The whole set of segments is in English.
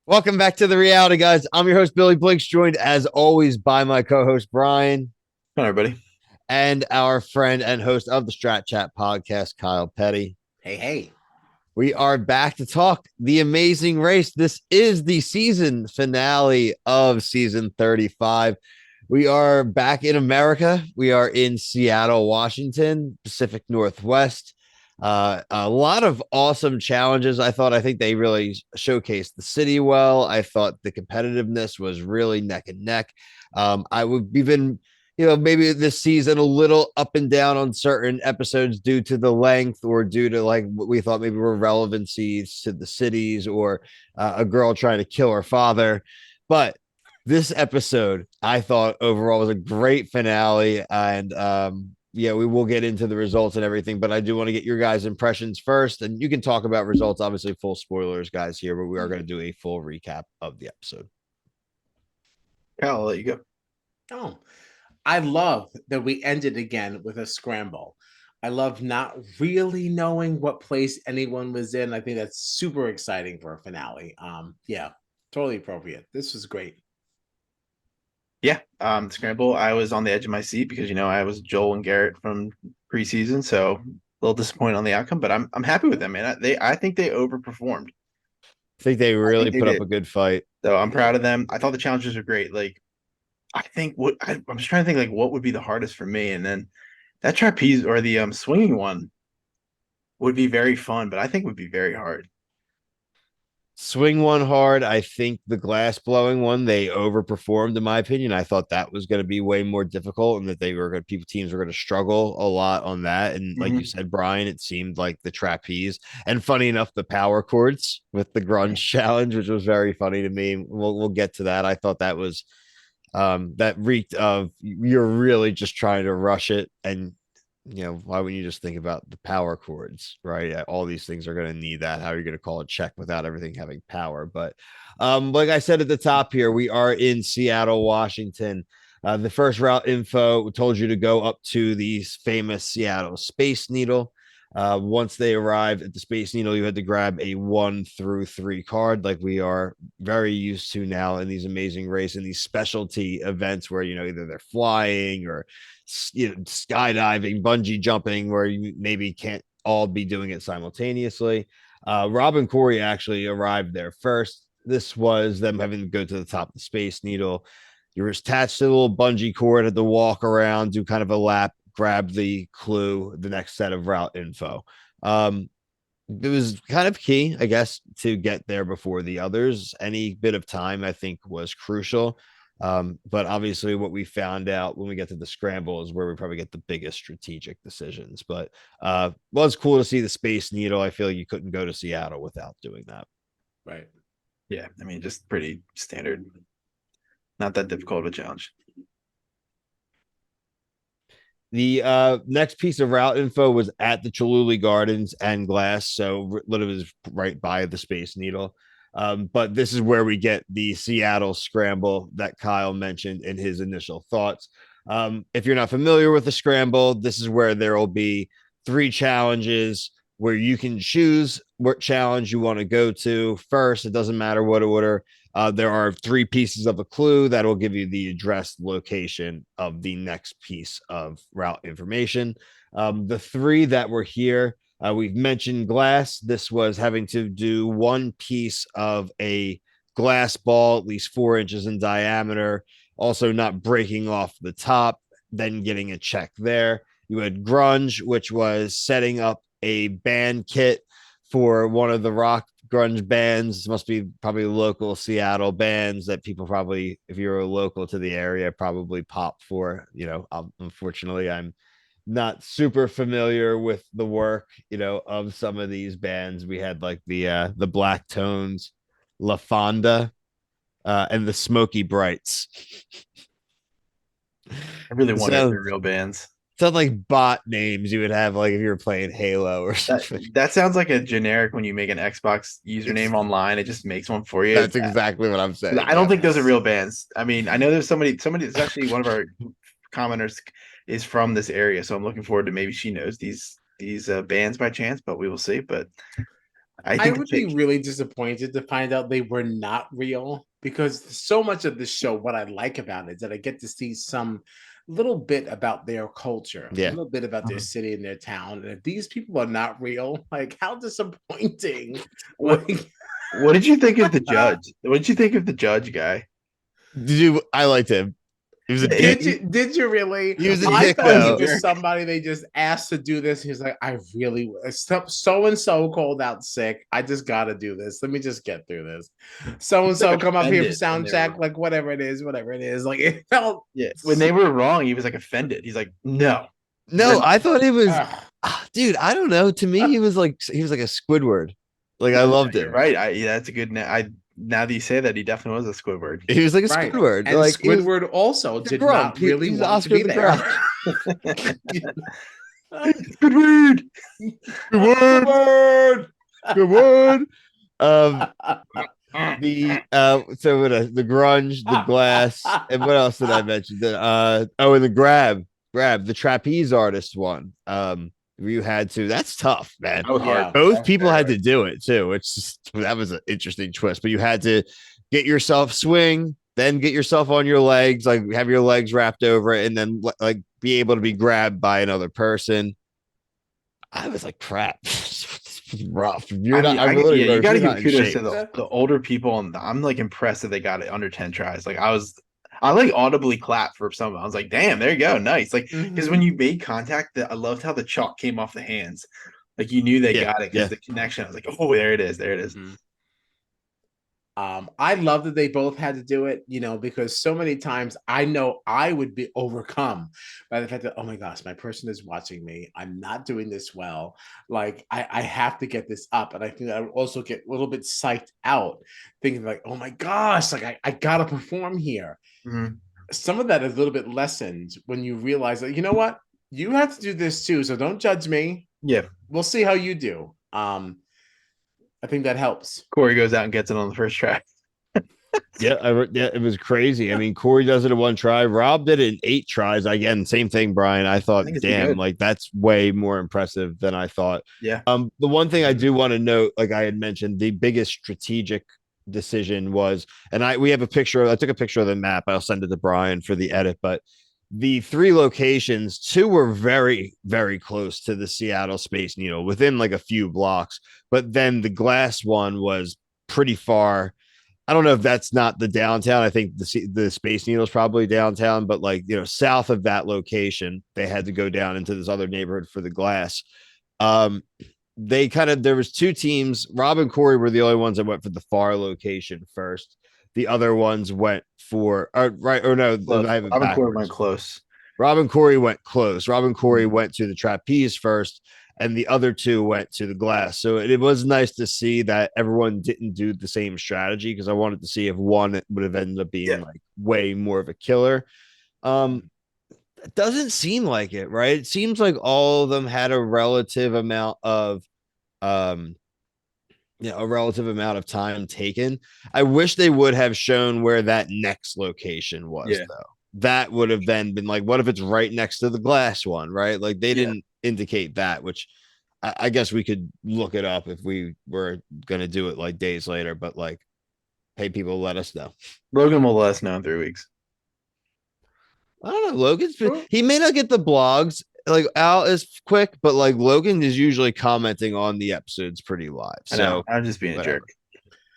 Welcome back to the reality, guys. I'm your host, Billy Blinks, joined as always by my co host, Brian, Hi, everybody. and our friend and host of the Strat Chat podcast, Kyle Petty. Hey, hey. We are back to talk the amazing race. This is the season finale of season 35. We are back in America. We are in Seattle, Washington, Pacific Northwest. A lot of awesome challenges. I think they really showcased the city well. I thought the competitiveness was really neck and neck. I would even maybe this season a little up and down on certain episodes due to the length or due to like what we thought maybe were relevancies to the cities or a girl trying to kill her father. But this episode, I thought overall was a great finale. And yeah, we will get into the results and everything, but I do want to get your guys' impressions first. And you can talk about results, obviously, full spoilers, guys, here, but we are going to do a full recap of the episode. Yeah, I'll let you go. Oh, I love that we ended again with a scramble. I love not really knowing what place anyone was in. I think that's super exciting for a finale. Yeah, totally appropriate. This was great. Yeah, Scramble. I was on the edge of my seat because I was Joel and Garrett from preseason, so a little disappointed on the outcome, but I'm happy with them, man. I think they overperformed. I think they I really think they put up did. a good fight. So I'm proud of them. I thought the challenges were great. Like I'm just trying to think like what would be the hardest for me, and then that trapeze or the swinging one would be very fun, but I think would be very hard. Swing one hard. I think the glass blowing one they overperformed in my opinion. I thought that was going to be way more difficult and that they were going to people teams were going to struggle a lot on that. And like you Mm-hmm. said, Brian, it seemed like the trapeze and funny enough, the power chords with the grunge challenge, which was very funny to me. We'll get to that. I thought that was that reeked of you're really just trying to rush it and why wouldn't you just think about the power chords, right? All these things are going to need that. How are you going to call a check without everything having power? But like I said at the top here, we are in Seattle, Washington. The first route info told you to go up to the famous Seattle Space Needle. Once they arrived at the Space Needle, you had to grab a 1 through 3 card, like we are very used to now in these amazing races, in these specialty events where either they're flying or skydiving, bungee jumping, where you maybe can't all be doing it simultaneously. Rob and Corey actually arrived there first. This was them having to go to the top of the Space Needle. You're attached to a little bungee cord, had to walk around, do kind of a lap, grab the clue, the next set of route info. It was kind of key, I guess, to get there before the others. Any bit of time, I think, was crucial. But obviously, what we found out when we get to the scramble is where we probably get the biggest strategic decisions. But was cool to see the Space Needle. I feel like you couldn't go to Seattle without doing that. Right. Yeah, I mean, just pretty standard, not that difficult of a challenge. The next piece of route info was at the Cholula Gardens and Glass, so literally was right by the Space Needle. But this is where we get the Seattle scramble that Kyle mentioned in his initial thoughts. If you're not familiar with the scramble, this is where there will be 3 challenges where you can choose what challenge you want to go to first. It doesn't matter what order. There are 3 pieces of a clue that will give you the address location of the next piece of route information. The 3 that were here, we've mentioned glass. This was having to do 1 piece of a glass ball, at least 4 inches in diameter, also not breaking off the top, then getting a check there. You had grunge, which was setting up a band kit for one of the rock grunge bands. This must be probably local Seattle bands that people probably, if you're local to the area, probably pop for. Unfortunately, I'm not super familiar with the work, of some of these bands. We had like the Black Tones, La Fonda, and the Smoky Brights. I really wanted So their real bands. sound like bot names you would have like if you were playing Halo or That something. that sounds like a generic when you make an Xbox username online, it just makes one for you. That's exactly what I'm saying. I don't Yep. think those are real bands. I mean, I know there's somebody it's actually one of our commenters is from this area, so I'm looking forward to maybe she knows these bands by chance, but we will see. But I I think would be really disappointed to find out they were not real because so much of the show, what I like about it is that I get to see some little bit about their culture, a Yeah. little bit about their Mhm. city and their town. And if these people are not real, like how disappointing. What Like what did you think of the judge? What did you think of the judge guy? Did you? I liked him. He was a Yeah, dick. did you really? He was a I dick thought was he a though. was jerk. somebody they just asked to do this. He's like, I really so and so called out sick. I just got to do this. Let me just get through this. So and He's like so come up here for offended when sound they were check, like whatever it is, whatever it is. Like it felt. yeah when they were wrong. He was like offended. He's like, no, we're No, not. I thought it was, Ugh. dude. I don't know. To me, he was like a Squidward. Like I loved You're him. right. Yeah, that's a good. I now that you say that, he definitely was a Squidward. He was like a Right. Squidward. And Like Squidward also he's a did grump. not really He's want to Oscar be the there. Grouch. Squidward. Squidward. Squidward. Um, the the grunge, the glass, and what else did I mention? And the grab the trapeze artist one. You had to. That's tough, man. That was hard. Yeah. Both That's people very had hard. to do it too. It's just, that was an interesting twist. But you had to get yourself swing, then get yourself on your legs, like have your legs wrapped over it, and then like be able to be grabbed by another person. I was like, crap, rough. You're I not. mean, I really yeah, you wrote, got to you're give not in kudos to shape. the older people, and I'm like impressed that they got it under 10 tries. Like I like audibly clapped for some. I was like, damn, there you go, nice. Like because when Mhm. you made contact, I loved how the chalk came off the hands. Like you knew they Yeah, got it because yeah. the connection. I was like, oh, there it is, there it is. Mhm. I love that they both had to do it, because so many times I know I would be overcome by the fact that, oh my gosh, my person is watching me. I'm not doing this well. Like, I have to get this up. And I think I would also get a little bit psyched out, thinking, like, oh my gosh, like, I got to perform here. Mhm. Some of that is a little bit lessened when you realize that, you know what? You have to do this too. So don't judge me. Yeah, We'll see how you do. I think that helps. Corey goes out and gets it on the first track. Yeah, it was crazy. I mean, Corey does it in one try. Rob did it in 8 tries. Again, same thing, Brian. I I thought, think it's pretty damn, good. like that's way more impressive than I thought. Yeah, The one thing I do want to note, like I had mentioned, the biggest strategic decision was, and we have a picture. I took a picture of the map. I'll send it to Brian for the edit, but the 3 locations, 2 were very, very close to the Seattle Space Needle, within like a few blocks. But then the glass one was pretty far. I don't know if that's not the downtown. I think the Space Needle is probably downtown, but like south of that location, they had to go down into this other neighborhood for the glass. Um, there was 2 teams. Rob and Corey were the only ones that went for the far location first. The other ones went for right or no, close. I have it Robin Corey went backwards. close. Rob and Corey went close. Rob and Corey Mhm. went to the trapeze first, and the other 2 went to the glass. So it was nice to see that everyone didn't do the same strategy, because I wanted to see if one would have ended up being Yeah, like way more of a killer. It doesn't seem like it, right? It seems like all of them had um a relative amount of time taken. I wish they would have shown where that next location was, yeah, though. That would have then been like, what if it's right next to the glass one, right? Like they yeah. didn't indicate that, which I guess we could look it up if we were going to do it like days later, but like, hey, people, let us know. Logan will let us know in 3 weeks. I don't know. He may not get the blogs. Like Al is quick, but like Logan is usually commenting on the episodes pretty live. I know. So I'm just being a whatever. jerk.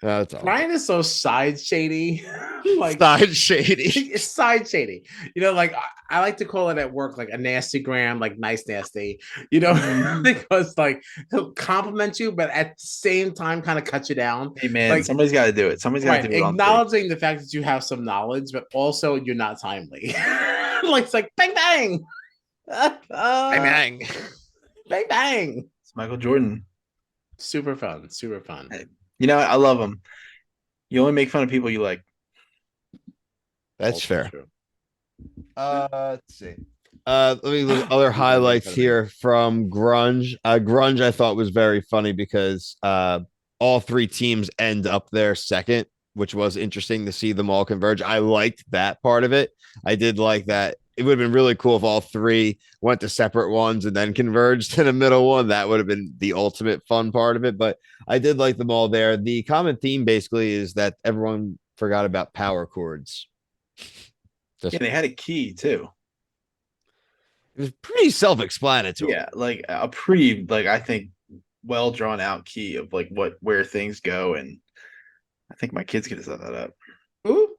That's all. Ryan is so side shady. Like Side shady. it's side shady. Like I like to call it at work like a nasty gram, like nice nasty, because like he'll compliment you, but at the same time kind of cut you down. Hey man, Like somebody's got to do it. Somebody's got right, to do it on stage. acknowledging the fact that you have some knowledge, but also you're not timely. Like it's like bang bang. Bang bang. Bang bang. It's Michael Jordan. Super fun. Super fun. Hey, I love him. You only make fun of people you like. That's Also fair. true. Let's see. Let me look at other highlights here from Grunge. Grunge I thought was very funny because all 3 teams end up there second, which was interesting to see them all converge. I liked that part of it. I did like that it would have been really cool if all three went to separate ones and then converged in a middle one. That would have been the ultimate fun part of it. But I did like them all there. The common theme basically is that everyone forgot about power chords. Yeah, Just they had a key too. it was pretty self-explanatory. Yeah, like a pretty like I think well drawn out key of like what where things go, and I think my kids could have set that up. Ooh.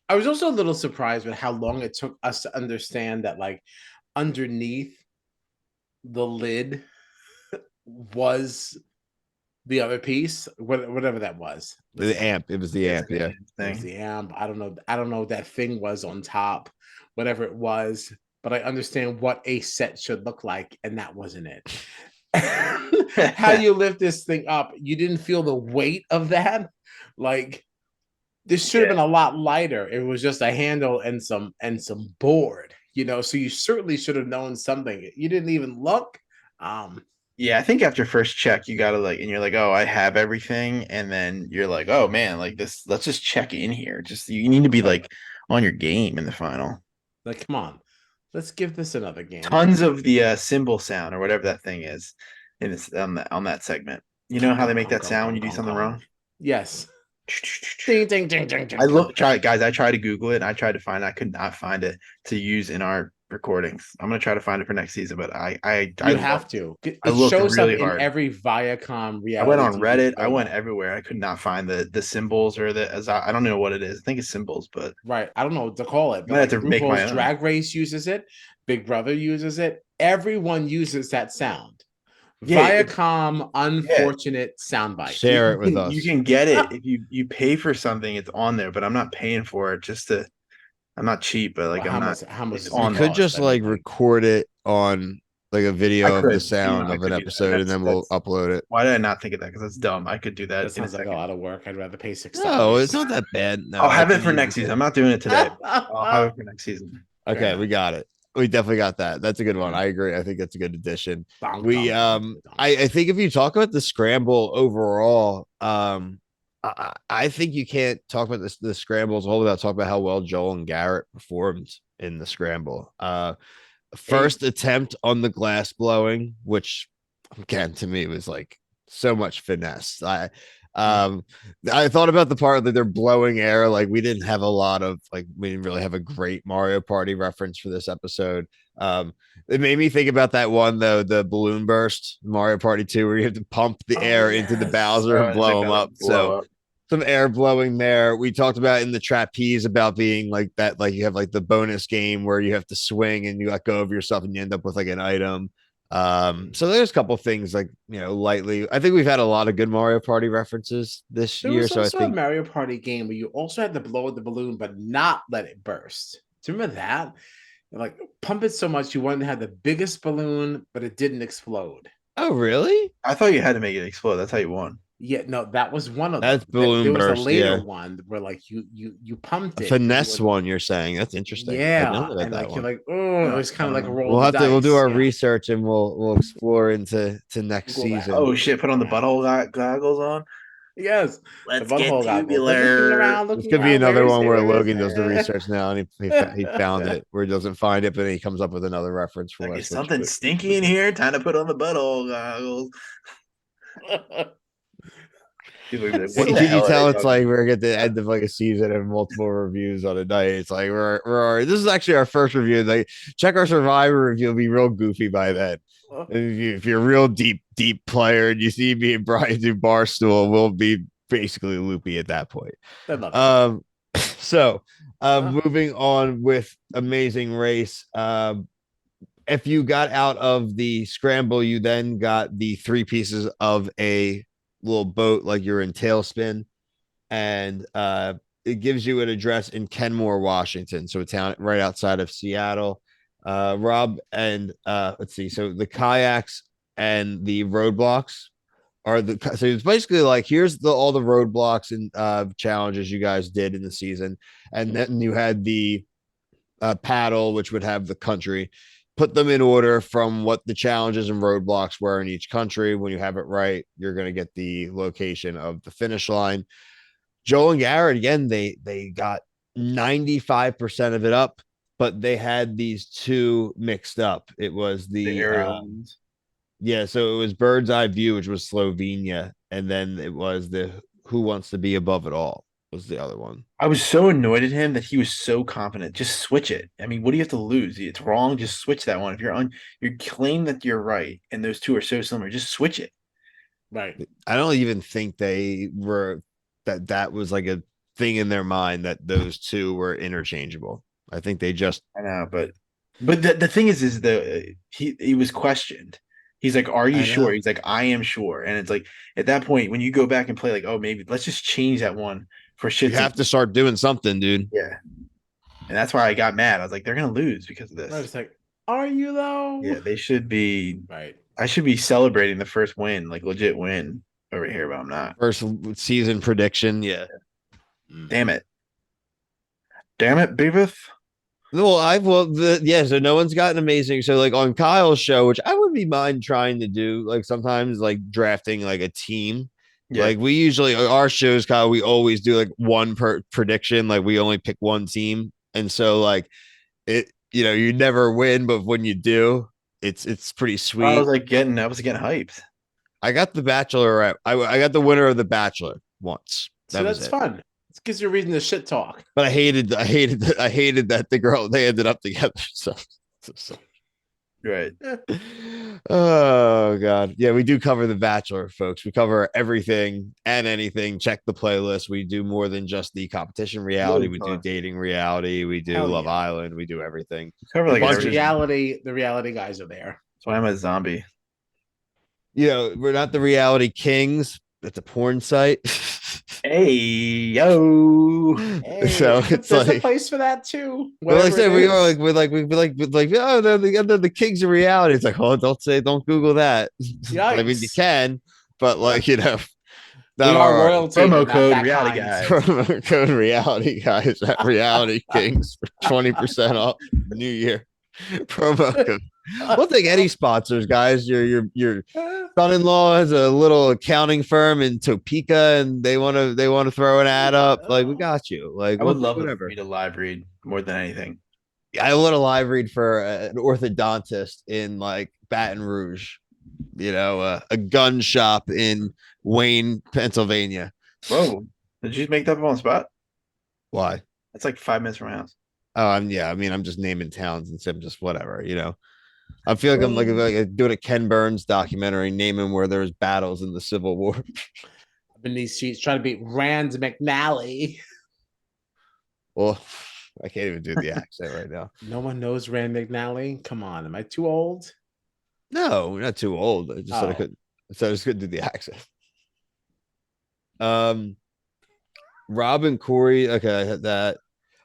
I was also a little surprised with how long it took us to understand that, like, underneath the lid was the other piece, whatever that was. The amp. It was the It's amp. the Yeah. It was thing. the amp. I don't know. I don't know what that thing was on top, whatever it was, but I understand what a set should look like, and that wasn't it. How you lift this thing up, you didn't feel the weight of that. Like, this should have Yeah. been a lot lighter. It was just a handle and some board, So you certainly should have known something. You didn't even look. Um, Yeah, I think after first check, you gotta like, and you're like, oh, I have everything, and then you're like, oh man, like this, let's just check in here. Just you need to be right. like on your game in the final. Like, come on, let's give this another game. Tons of the cymbal sound or whatever that thing is in this on that segment. You know Gong, how they gong, make gong, that gong, sound when gong, you do gong, something gong. wrong? Yes. Ding, ding, ding, ding, ding, I ding. look, try guys. I tried to Google it. And I tried to find. I could not find it to use in our recordings. I'm gonna try to find it for next season. But I You have looked. to. I It looked shows up really in hard. every Viacom I went reality on TV Reddit. I went promo. everywhere. I could not find the symbols or the as I don't know what it is. I think it's symbols, but Right. I don't know what to call it, I but might have like to make my RuPaul's own. Drag Race uses it, Big Brother uses it. Everyone uses that sound. Yeah, Viacom yeah. unfortunate soundbite. Share it with You us. can get it if you pay for something. It's on there, but I'm not paying for it just to. I'm not cheap, but like Well, I'm not. how much It's does it You on there. could cost? just I mean, like like, record it on like a I video of the could, sound I of an could do that, and episode and then we'll that's upload it. why did I not think of that? Because that's dumb. I could do that that in a sounds like a second. lot of work. I'd rather pay $6. No, it's not that bad. I'll No, have it's it an for easy next season. I'm thing. not doing it today. I'll have it for next season. Fair Okay, enough. we got it. We definitely got that. That's a good one. I agree. I think that's a good addition. Dong, We dong, dong, dong. I think if you talk about the scramble overall, I think you can't talk about this the scramble as a whole without talking about how well Joel and Garrett performed in the scramble. Hey, First attempt on the glass blowing, which again to me was like so much finesse. Um I thought about the part that they're blowing air. Like we didn't have a lot of like we didn't really have a great Mario Party reference for this episode. It made me think about that one though, the balloon burst Mario Party 2, where you have to pump the Oh, air into the yes. Bowser and and they blow them kind up. of So blow up. some air blowing there. We talked about in the trapeze about being like that, like you have like the bonus game where you have to swing and you let go of yourself and you end up with like an item. So there's a couple things like lightly. I think we've had a lot of good Mario Party references this There year. was So I also a think Mario Party game where you also had to blow the balloon but not let it burst. Do you remember that? Like, pump it so much you wanted to have the biggest balloon, but it didn't explode. oh really? I thought you had to make it explode. That's how you won. Yeah, no, that was one of That's them. balloon There was a burst, later yeah. one where like you pumped A it and you finesse would, one you're saying. That's interesting. I don't yeah, know about and that like you're one. like, oh, it No, was I kind of don't like a know. roll of the We'll do dice. our Yeah, research and we'll explore into to next Google that. season. Oh shit! Put on the butthole goggles on. Yes, the Let's get butthole goggles. They're tubular. This looking could be around another very one where serious. Logan does the research now and he found it where he doesn't find it, but then he comes up with another reference Like, for is us, which something stinky in here? Time to put on the butthole goggles. People are like, what can the you hell are they tell it's talking like about? we're at the end of like a season and multiple reviews on a night. It's like this is actually our first review. Like check our Survivor review, it'll be real goofy by then. If you're a real deep player and you see me and Brian do Barstool, we'll be basically loopy at that point. I love it. Um, so Huh? moving on with Amazing Race. If you got out of the scramble, you then got the three pieces of a little boat like you're in Tailspin, and it gives you an address in Kenmore, Washington, so a town right outside of Seattle. Rob and let's see, so the kayaks and the roadblocks are the so it's basically like here's the all the roadblocks and challenges you guys did in the season, and then you had the paddle, which would have the country. Put them in order from what the challenges and roadblocks were in each country. When you have it right, you're going to get the location of the finish line. Joel and Garrett again, they got 95% of it up, but they had these two mixed up. It was The the aerial ones. yeah, so it was Bird's Eye View, which was Slovenia, and then it was the Who Wants to Be Above It All was the other one. I was so annoyed at him that he was so confident. Just switch it. I mean, what do you have to lose? It's wrong. Just switch that one. If you're on, you claim that you're right, and those two are so similar. Just switch it. Right. I don't even think they were that was like a thing in their mind that those two were interchangeable. I think they just I know, but the thing is the he was questioned. He's like, "Are you I sure?" know. He's like, "I am sure." And it's like at that point, when you go back and play, like, "Oh, maybe let's just change that one for You shits and have to start doing something, dude. yeah." And that's why I got mad. I was like, "They're gonna lose because of Right. this." It's like, are you though? Yeah, they should be. Right. I should be celebrating the first win, like legit win over here, but I'm not. First season prediction, yeah. Mm. Damn it! Damn it, Beavis! So no one's gotten amazing. So like on Kyle's show, which I would be mind trying to do, like sometimes like drafting like a team. Yeah, Like we usually our shows, Kyle, we always do like one per prediction. Like we only pick one team. And so like you never win, but when you do, it's pretty sweet. I was getting hyped. I got the Bachelor. I got the winner of the Bachelor once. So That was that's it. fun. It gives you a reason to shit talk. But I hated that the girl they ended up together. So. Right. Oh god. Yeah, we do cover the Bachelor, folks. We cover everything and anything. Check the playlist. We do more than just the competition reality. We do dating reality. We do Hell Love yeah. Island. We do everything. Cover like Bunch The of- reality guys are there. That's why I'm a zombie. We're not the reality kings. That's a porn site. Hey yo! Hey, So it's there's a like place for that too. well, like I Whatever said, it we is. are like oh, they're the kings of reality. It's like, oh, don't Google that. I mean, you Yikes. can, but like We not are our royalty. Promo but not code that reality kind. guys. promo code reality guys at Reality Kings for 20% off New Year promo code. We'll take any sponsors, guys. Your son-in-law has a little accounting firm in Topeka, and they want to throw an ad up. Like we got you. Like I we'll would do love to whatever. read a live read more than anything. I want a live read for an orthodontist in like Baton Rouge. A gun shop in Wayne, Pennsylvania. Whoa! Did you make that up on the spot? Why? That's like 5 minutes from my house. Oh, yeah. I mean, I'm just naming towns instead of just whatever. I feel like I'm like doing a Ken Burns documentary, naming where there's battles in the Civil War. Up in these streets trying to beat Rand McNally. Well, I can't even do the accent right now. No one knows Rand McNally. Come on, am I too old? No, we're not too old. I just said I couldn't. So I just couldn't do the accent. Rob and Corey. Okay, I had that.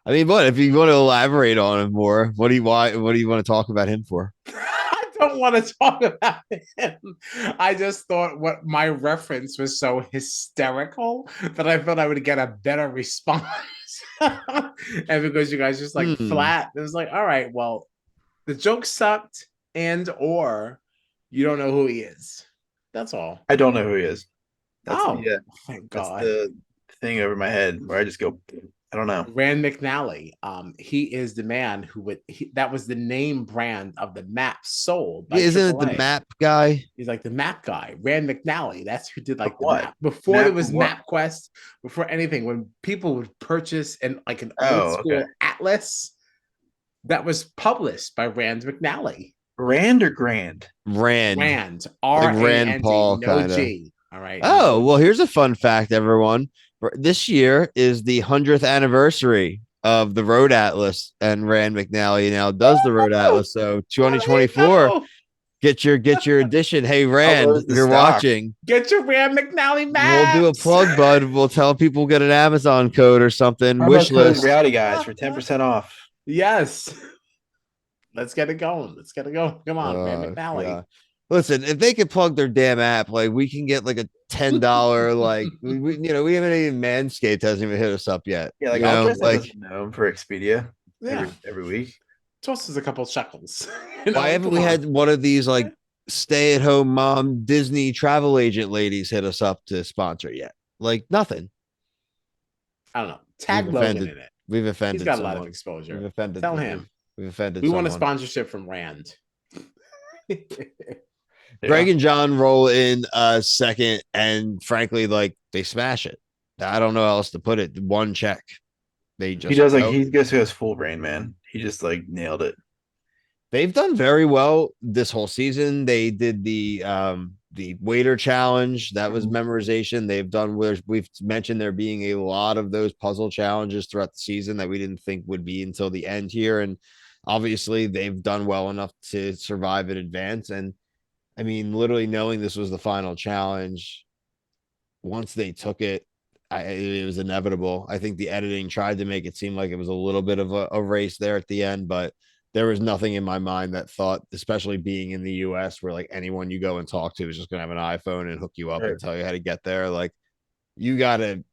I mean, what if you want to elaborate on him more? What do you want to talk about him for? I don't want to talk about him. I just thought what my reference was so hysterical that I thought I would get a better response. And because you guys just like flat, it was like, all right, well, the joke sucked, or you don't know who he is. That's all. I don't know who he is. That's thank that's God. the thing over my head where I just go, I don't know. Rand McNally. He is the man who that was the name brand of the map sold. By Isn't it the AAA. map guy? He's like the map guy, Rand McNally. That's who did like the What? map before Map there was of what? MapQuest, before anything. When people would purchase an old school okay. atlas that was published by Rand McNally. Rand or Grand? Rand. R-A-N-D, Rand Paul no kinda. G. All right. Oh, well, here's a fun fact, everyone. This year is the 100th anniversary of the Road Atlas, and Rand McNally now does the Road Atlas. So 2024, get your edition. Hey, Rand, if you're watching, get your Rand McNally maps. We'll do a plug, bud. We'll tell people get an Amazon code or something. Wish list. Reality guys for 10% off. Yes. Let's get it going. Come on, Rand McNally. Yeah. Listen, if they could plug their damn app, like we can get like a $10, like we haven't even Manscaped hasn't even hit us up yet. Yeah, like I'll know for Expedia every week. Toss us a couple shekels. Why haven't we had one of these like stay-at-home mom Disney travel agent ladies hit us up to sponsor yet? Like nothing. I don't know. Tag Logan in it. We've offended. He's got a lot of exposure. We've offended. Tell him. We've offended We want a someone. sponsorship from Rand. Greg Yeah. and John roll in second, and frankly, like they smash it. I don't know how else to put it. One check. They He just does like go. he just goes full brain, man. He just like nailed it. They've done very well this whole season. They did the waiter challenge. That was memorization. They've done where we've mentioned there being a lot of those puzzle challenges throughout the season that we didn't think would be until the end here. And obviously they've done well enough to survive and advance. And I mean, literally knowing this was the final challenge, once they took it, it was inevitable. I think the editing tried to make it seem like it was a little bit of a race there at the end, but there was nothing in my mind that thought, especially being in the US, where like anyone you go and talk to is just going to have an iPhone and hook you up Right. and tell you how to get there. Like you got to.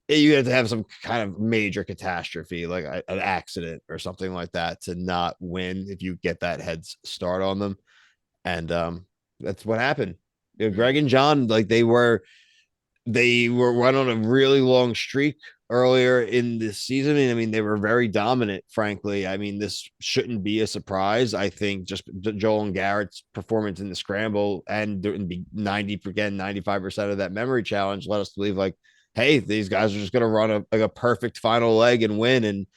You have to have some kind of major catastrophe, like an accident or something like that, to not win if you get that head start on them. And that's what happened. Greg and John, like they were went on a really long streak earlier in this season. And I mean, they were very dominant, frankly. I mean, this shouldn't be a surprise. I think just Joel and Garrett's performance in the scramble and the 95% of that memory challenge let us believe like, hey, these guys are just going to run a perfect final leg and win. And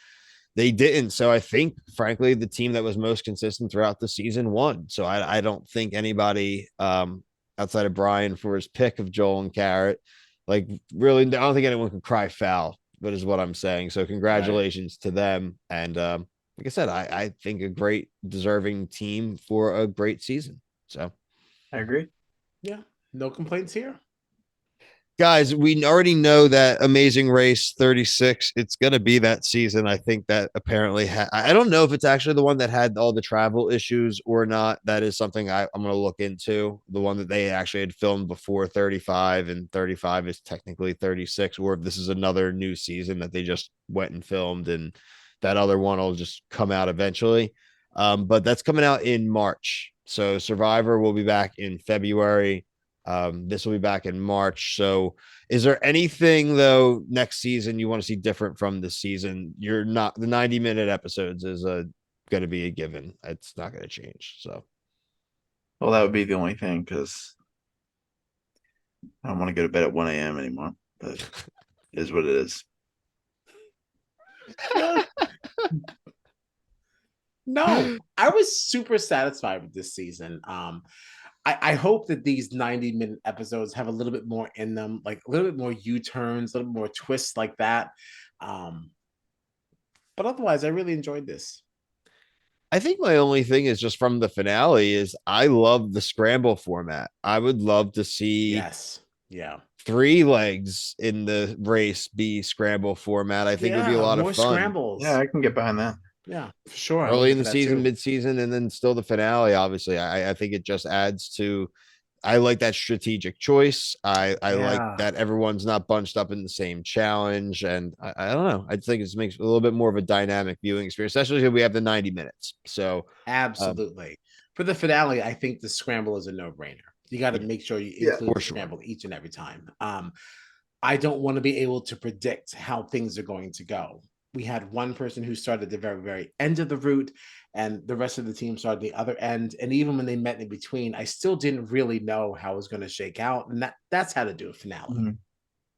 they didn't. So I think, frankly, the team that was most consistent throughout the season won. So I don't think anybody outside of Brian for his pick of Joel and Carrot, like really, I don't think anyone can cry foul, but is what I'm saying. So congratulations to them. And like I said, I think a great deserving team for a great season. So I agree. Yeah, no complaints here. guys, we already know that Amazing Race 36, it's going to be that season. I think that apparently, I don't know if it's actually the one that had all the travel issues or not. That is something I'm going to look into. The one that they actually had filmed before 35, and 35 is technically 36, or if this is another new season that they just went and filmed, and that other one will just come out eventually. But that's coming out in March. So Survivor will be back in February. This will be back in March. So, is there anything though next season you want to see different from this season? You're not the 90-minute episodes is going to be a given. It's not going to change. So, Well, that would be the only thing because I don't want to go to bed at 1 a.m. anymore. But it is what it is. No, I was super satisfied with this season. I hope that these 90-minute episodes have a little bit more in them, like a little bit more U-turns, a little bit more twists like that. But otherwise, I really enjoyed this. I think my only thing is just from the finale is I love the scramble format. I would love to see Yes. Yeah. three legs in the race be scramble format. I think it would be a Yeah. lot of More fun. scrambles. Yeah, I can get behind that. Yeah, for sure. I'm Early looking in for the that season, too. mid-season, and then still the finale. Obviously, I think it just adds to. I like that strategic choice. I like Yeah. that everyone's not bunched up in the same challenge, and I don't know. I think it makes a little bit more of a dynamic viewing experience, especially if we have the 90 minutes. So, Absolutely. For the finale, I think the scramble is a no-brainer. You got to yeah, make sure you Yeah, include for the sure. scramble each and every time. I don't want to be able to predict how things are going to go. We had one person who started at the very, very end of the route, and the rest of the team started the other end. And even when they met in between, I still didn't really know how it was going to shake out. And that's how to do a finale. Mhm,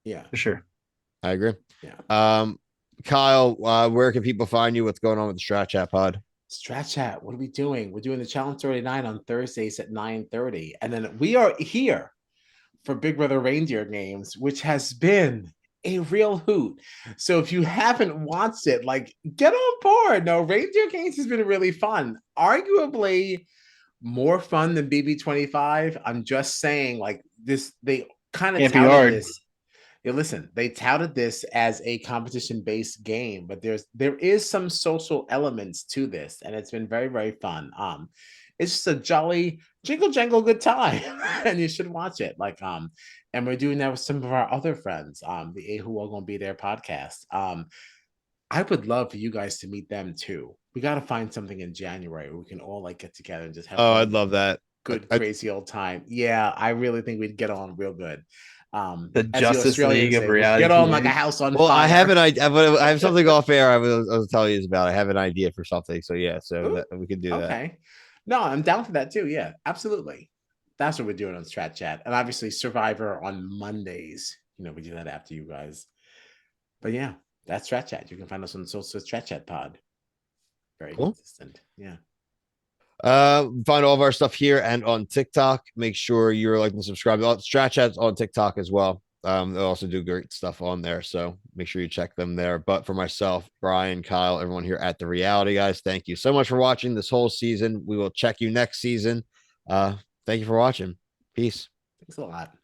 Yeah. for sure. I agree. Yeah. Kyle, where can people find you? What's going on with the Strat Chat Pod? Strat Chat, what are we doing? We're doing the Challenge 39 on Thursdays at 9:30. And then we are here for Big Brother Reindeer Games, which has been a real hoot. So if you haven't watched it, like get on board. No, Reindeer Games has been really fun. Arguably more fun than BB25. I'm just saying, like this, they kind of Can't be touted hard. this. Yeah, listen, they touted this as a competition-based game, but there is some social elements to this, and it's been very, very fun. It's just a jolly jingle jangle good time, and you should watch it. And we're doing that with some of our other friends, the A Who Are Gonna Be There podcast. I would love for you guys to meet them too. We got to find something in January where we can all like get together and just have Oh, one I'd love that. good, crazy old time. Yeah, I really think we'd get on real good. The As the Justice League Australians of say, we'll reality get on like a TV. house on Well, I have fire. an idea. I have something off air. I was telling you about. I have an idea for something. So yeah, so Ooh, that we could do that. okay. No, I'm down for that too. Yeah, absolutely. That's what we're doing on Strat Chat. And obviously Survivor on Mondays. We do that after you guys. But yeah, that's Strat Chat. You can find us on social Strat Chat Pod. Very Cool. consistent. Yeah. Find all of our stuff here and on TikTok. Make sure you're like and subscribe. Strat Chat's on TikTok as well. They also do great stuff on there, so make sure you check them there. But for myself, Brian, Kyle, everyone here at the Reality Guys, thank you so much for watching this whole season. We will check you next season. Thank you for watching. Peace. Thanks a lot.